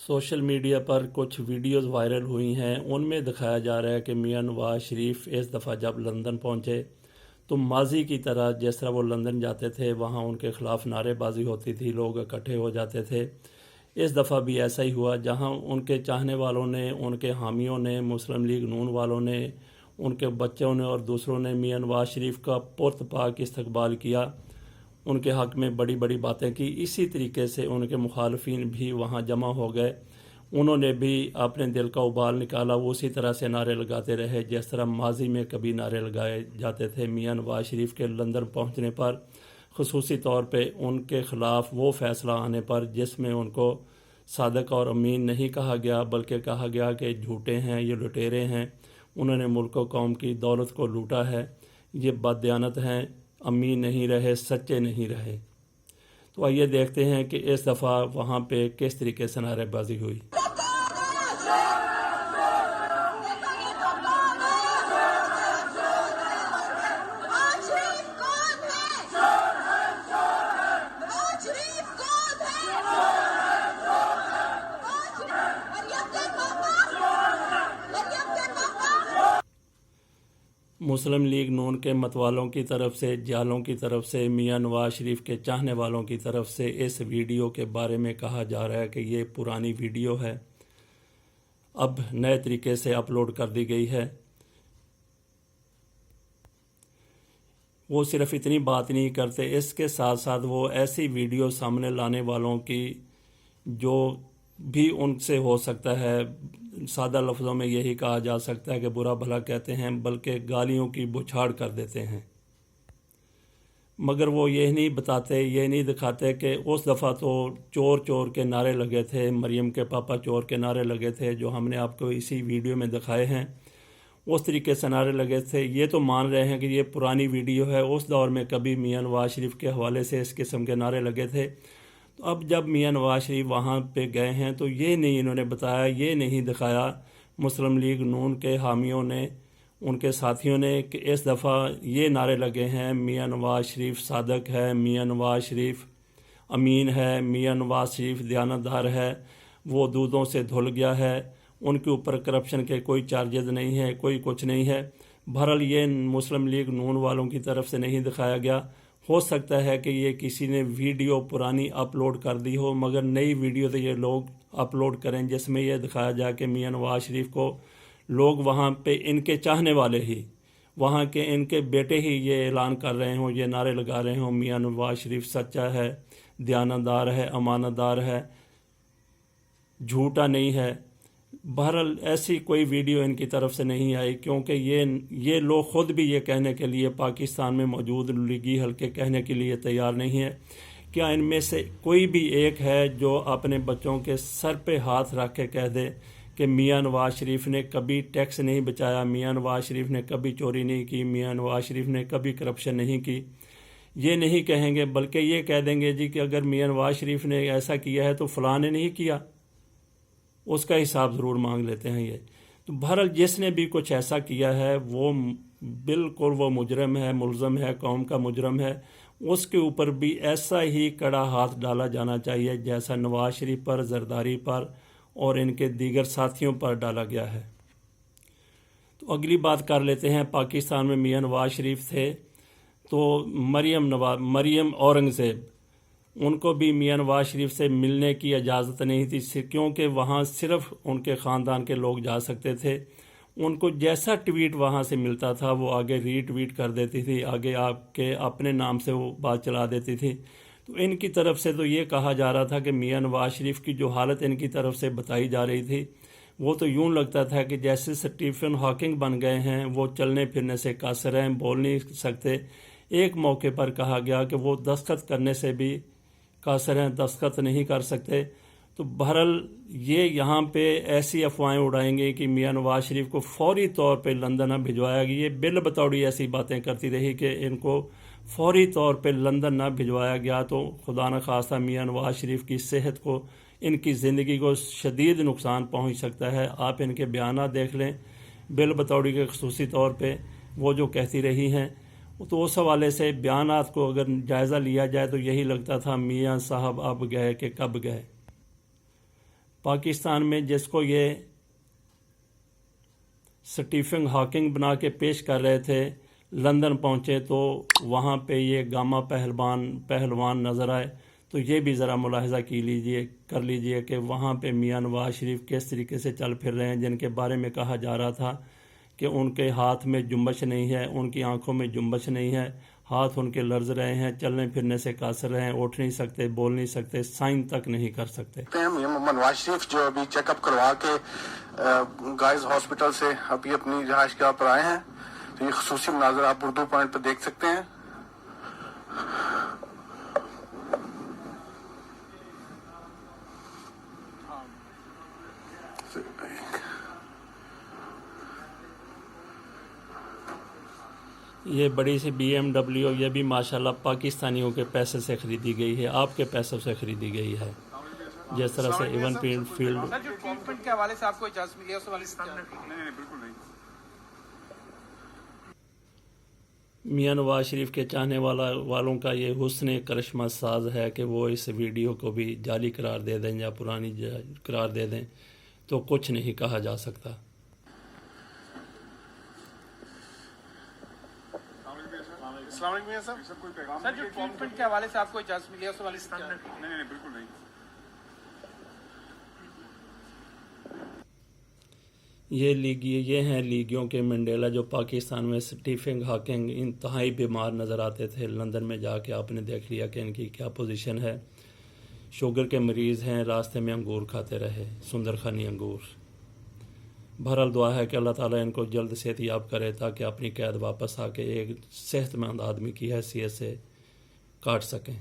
Social media पर कुछ videos viral हुई हैं। उनमें दिखाया जा रहा है कि मियां नवाज शरीफ इस दफ़ा जब लंदन पहुंचे तो माजी की तरह जिस तरह वो लंदन जाते थे वहां उनके ख़िलाफ़ नारेबाजी होती थी, लोग इकट्ठे हो जाते थे। इस दफ़ा भी ऐसा ही हुआ, जहां उनके चाहने वालों ने, उनके हामियों ने, मुस्लिम लीग नून वालों ने, उनके बच्चों ने और दूसरों ने मियां नवाज शरीफ का पुरतपाक इस्तकबाल किया, उनके हक़ में बड़ी बड़ी बातें की। इसी तरीके से उनके मुखालफिन भी वहाँ जमा हो गए, उन्होंने भी अपने दिल का उबाल निकाला। वो उसी तरह से नारे लगाते रहे जिस तरह माजी में कभी नारे लगाए जाते थे। मियां नवाज शरीफ के लंदन पहुँचने पर, ख़ुसूसी तौर पे उनके ख़िलाफ़ वो फ़ैसला आने पर जिसमें उनको सादक और अमीन नहीं कहा गया, बल्कि कहा गया कि झूठे हैं, ये लुटेरे हैं, उन्होंने मुल्क व कौम की दौलत को लूटा है, ये बददियानत हैं, अमीन नहीं रहे, सच्चे नहीं रहे। तो आइए देखते हैं कि इस दफ़ा वहाँ पे किस तरीके से नारेबाजी हुई। मुस्लिम लीग नून के मतवालों की तरफ से, जालों की तरफ से, मियां नवाज शरीफ के चाहने वालों की तरफ से इस वीडियो के बारे में कहा जा रहा है कि ये पुरानी वीडियो है, अब नए तरीके से अपलोड कर दी गई है। वो सिर्फ इतनी बात नहीं करते, इसके साथ साथ वो ऐसी वीडियो सामने लाने वालों की जो भी उनसे हो सकता है, सादा लफ्ज़ों में यही कहा जा सकता है कि बुरा भला कहते हैं, बल्कि गालियों की बौछार कर देते हैं। मगर वो ये नहीं बताते, ये नहीं दिखाते कि उस दफ़ा तो चोर चोर के नारे लगे थे, मरियम के पापा चोर के नारे लगे थे, जो हमने आपको इसी वीडियो में दिखाए हैं। उस तरीके से नारे लगे थे। ये तो मान रहे हैं कि ये पुरानी वीडियो है, उस दौर में कभी मियां नवाज शरीफ के हवाले से इस किस्म के नारे लगे थे। तो अब जब मियां नवाज शरीफ वहाँ पे गए हैं तो ये नहीं इन्होंने बताया, ये नहीं दिखाया मुस्लिम लीग नून के हामियों ने, उनके साथियों ने, कि इस दफ़ा ये नारे लगे हैं मियां नवाज शरीफ सादक है, मियां नवाज शरीफ अमीन है, मियां नवाज शरीफ दयानतदार है, वो दूधों से धुल गया है, उनके ऊपर करप्शन के कोई चार्जेस नहीं है, कोई कुछ नहीं है। बहरहाल ये मुस्लिम लीग नून वालों की तरफ से नहीं दिखाया गया। हो सकता है कि ये किसी ने वीडियो पुरानी अपलोड कर दी हो, मगर नई वीडियो तो ये लोग अपलोड करें जिसमें यह दिखाया जाए कि मियां नवाज शरीफ को लोग वहाँ पे, इनके चाहने वाले ही, वहाँ के इनके बेटे ही ये ऐलान कर रहे हों, ये नारे लगा रहे हों मियां नवाज शरीफ सच्चा है, दयानतदार है, अमानतदार है, झूठा नहीं है। बहरहाल ऐसी कोई वीडियो इनकी तरफ से नहीं आई, क्योंकि ये लोग ख़ुद भी ये कहने के लिए, पाकिस्तान में मौजूद लीगी हल्के कहने के लिए तैयार नहीं है। क्या इनमें से कोई भी एक है जो अपने बच्चों के सर पे हाथ रख के कह दे कि मियां नवाज शरीफ ने कभी टैक्स नहीं बचाया, मियां नवाज शरीफ ने कभी चोरी नहीं की, मियां नवाज शरीफ ने कभी करप्शन नहीं की? ये नहीं कहेंगे, बल्कि ये कह देंगे जी कि अगर मियां नवाज शरीफ ने ऐसा किया है तो फ़लाँ ने नहीं किया, उसका हिसाब ज़रूर मांग लेते हैं ये। तो बहरहाल जिसने भी कुछ ऐसा किया है वो बिल्कुल वो मुजरम है, मुलज़म है, कौम का मुजरम है। उसके ऊपर भी ऐसा ही कड़ा हाथ डाला जाना चाहिए जैसा नवाज शरीफ पर, जरदारी पर और इनके दीगर साथियों पर डाला गया है। तो अगली बात कर लेते हैं। पाकिस्तान में मियां नवाज शरीफ थे तो मरियम औरंगज़ेब, उनको भी मियां नवाज शरीफ से मिलने की इजाज़त नहीं थी, क्योंकि वहाँ सिर्फ उनके ख़ानदान के लोग जा सकते थे। उनको जैसा ट्वीट वहाँ से मिलता था वो आगे रीट्वीट कर देती थी, आगे आपके अपने नाम से वो बात चला देती थी। तो इनकी तरफ से तो ये कहा जा रहा था कि मियां नवाज शरीफ की जो हालत इनकी तरफ से बताई जा रही थी, वो तो यूँ लगता था कि जैसे स्टीफन हॉकिंग बन गए हैं, वो चलने फिरने से कासर हैं, बोल नहीं सकते। एक मौके पर कहा गया कि वो दस्तखत करने से भी कासर हैं, दस्तखत नहीं कर सकते। तो बहरहाल ये यहाँ पे ऐसी अफवाहें उड़ाएंगे कि मियां नवाज शरीफ को फौरी तौर पे लंदन न भिजवाया गया। ये बिल बतौड़ी ऐसी बातें करती रही कि इनको फौरी तौर पे लंदन न भिजवाया गया तो खुदा न खास्ता मियां नवाज शरीफ की सेहत को, इनकी ज़िंदगी को शदीद नुकसान पहुँच सकता है। आप इनके बयान देख लें बिल बतौड़ी के खसूसी तौर पर वो जो कहती रही हैं। तो उस हवाले से बयानात को अगर जायज़ा लिया जाए तो यही लगता था मियां साहब अब गए कि कब गए। پاکستان میں جس کو یہ سٹیفن ہاکنگ بنا کے پیش کر رہے تھے، لندن پہنچے تو وہاں پہ یہ گاما پہلوان نظر آئے، تو یہ بھی ذرا ملاحظہ کر لیجئے کہ وہاں پہ میاں نواز شریف کس طریقے سے چل پھر رہے ہیں، جن کے بارے میں کہا جا رہا تھا کہ ان کے ہاتھ میں جنبش نہیں ہے، ان کی آنکھوں میں جنبش نہیں ہے، ہاتھ ان کے لرز رہے ہیں، چلنے پھرنے سے قاصر رہے ہیں، اٹھ نہیں سکتے، بول نہیں سکتے، سائن تک نہیں کر سکتے۔ محمد نواز شریف جو ابھی چیک اپ کروا کے گائز ہاسپٹل سے ابھی اپنی رہائش گاہ پر آئے ہیں، تو یہ خصوصی مناظر آپ اردو پوائنٹ پہ دیکھ سکتے ہیں۔ یہ بڑی سی BMW یہ بھی ماشاءاللہ پاکستانیوں کے پیسے سے خریدی گئی ہے، آپ کے پیسوں سے خریدی گئی ہے، جس طرح سے ایون فیلڈ سر جو ٹریٹمنٹ کے حوالے سے آپ کو اجازت ملی ہے اس حوالے سے نہیں بالکل نہیں۔ میاں نواز شریف کے چاہنے والوں کا یہ حسن کرشمہ ساز ہے کہ وہ اس ویڈیو کو بھی جعلی قرار دے دیں یا پرانی قرار دے دیں تو کچھ نہیں کہا جا سکتا۔ السلام علیکم سر جو ٹریٹمنٹ کے حوالے سے آپ کو اجازت ملی ہے اس حوالے سے نہیں بالکل نہیں۔ یہ ہیں لیگیوں کے منڈیلا جو پاکستان میں سٹیفن ہاکنگ انتہائی بیمار نظر آتے تھے۔ لندن میں جا کے آپ نے دیکھ لیا کہ ان کی کیا پوزیشن ہے، شوگر کے مریض ہیں، راستے میں انگور کھاتے رہے، سندرخانی انگور۔ بہرحال دعا ہے کہ اللہ تعالیٰ ان کو جلد صحت یاب کرے تاکہ اپنی قید واپس آ کے ایک صحت مند آدمی کی حیثیت سے کاٹ سکیں۔